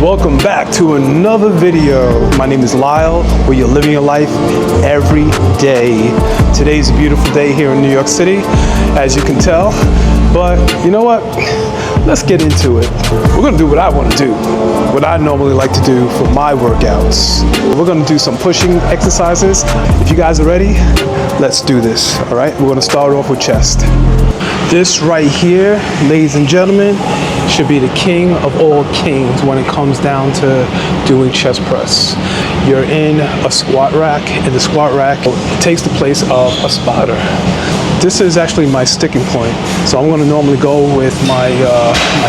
Welcome back to another video. My name is Lyle, where you're living your life every day. Today's a beautiful day here in New York City, as you can tell. But you know what? Let's get into it. We're gonna do what I wanna do, what I normally like to do for my workouts. We're gonna do some pushing exercises. If you guys are ready, let's do this, all right? We're gonna start off with chest. This right here, ladies and gentlemen, should be the king of all kings when it comes down to doing chest press. You're in a squat rack, and the squat rack takes the place of a spotter. This is actually my sticking point. So I'm gonna normally go with my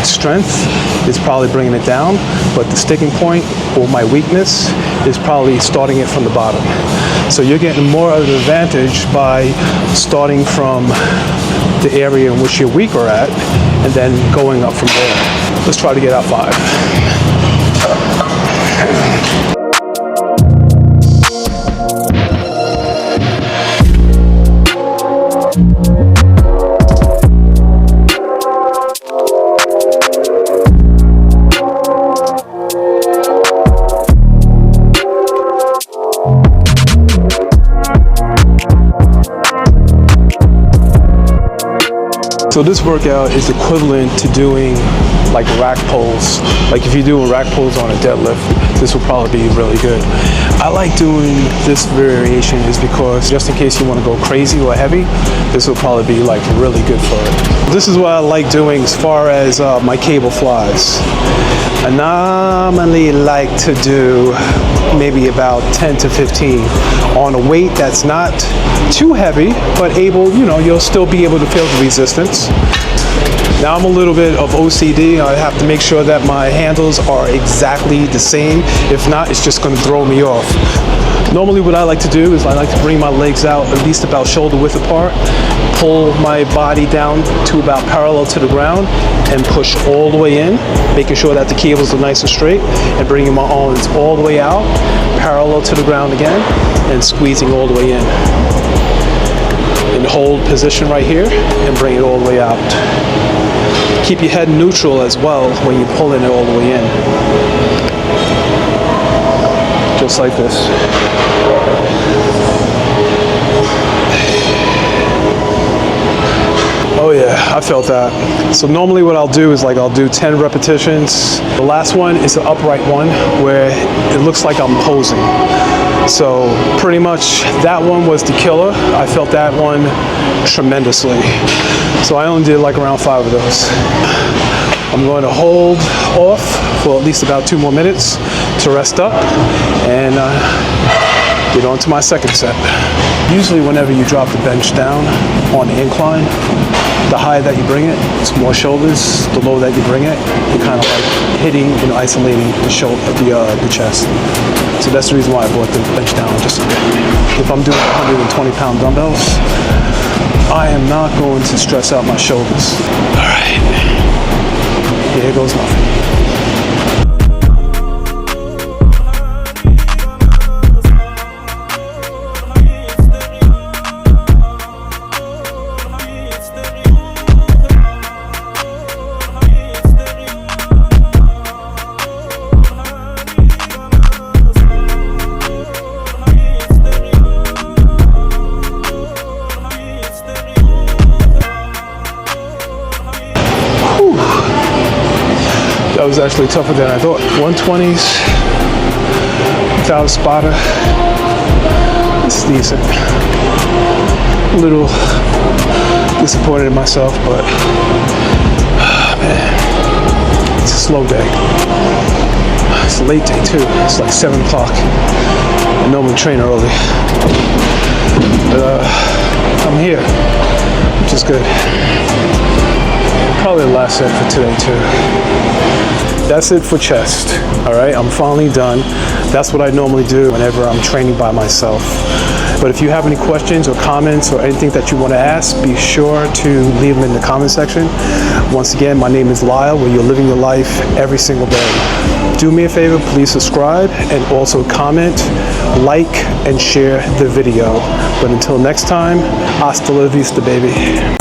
strength is probably bringing it down, but the sticking point or my weakness is probably starting it from the bottom. So you're getting more of an advantage by starting from the area in which you're weaker at and then going up from there. Let's try to get out 5. So this workout is equivalent to doing like rack pulls. Like if you're doing rack pulls on a deadlift, this will probably be really good. I like doing this variation is because just in case you want to go crazy or heavy, this will probably be like really good for it. This is what I like doing as far as my cable flies. I normally like to do maybe about 10 to 15 on a weight that's not too heavy, but able, you know, you'll still be able to feel the resistance. Now I'm a little bit of OCD. I have to make sure that my handles are exactly the same. If not, it's just gonna throw me off. Normally what I like to do is I like to bring my legs out at least about shoulder width apart, pull my body down to about parallel to the ground, and push all the way in, making sure that the cables are nice and straight, and bringing my arms all the way out, parallel to the ground again, and squeezing all the way in. And hold position right here, and bring it all the way out. Keep your head neutral as well when you're pulling it all the way in. Just like this. Oh yeah, I felt that. So normally what I'll do is I'll do 10 repetitions. The last one is an upright one where it looks like I'm posing. So pretty much that one was the killer. I felt that one tremendously. So I only did around 5 of those. I'm going to hold off for at least about 2 more minutes to rest up and get on to my second set. Usually whenever you drop the bench down on the incline, the higher that you bring it, it's more shoulders. The lower that you bring it, you're kind of hitting and isolating the chest. So that's the reason why I brought the bench down just a bit. If I'm doing 120-pound dumbbells, I am not going to stress out my shoulders. All right, here goes nothing. That was actually tougher than I thought. 120s without a spotter. It's decent. A little disappointed in myself, but man, it's a slow day. It's a late day too. It's like 7 o'clock. I normally train early, but I'm here, which is good. Probably the last set for today too. That's it for chest. All right, I'm finally done. That's what I normally do whenever I'm training by myself. But if you have any questions or comments or anything that you want to ask, be sure to leave them in the comment section. Once again, my name is Lyle, where you're living your life every single day. Do me a favor, please subscribe and also comment, like, and share the video. But until next time, hasta la vista, baby.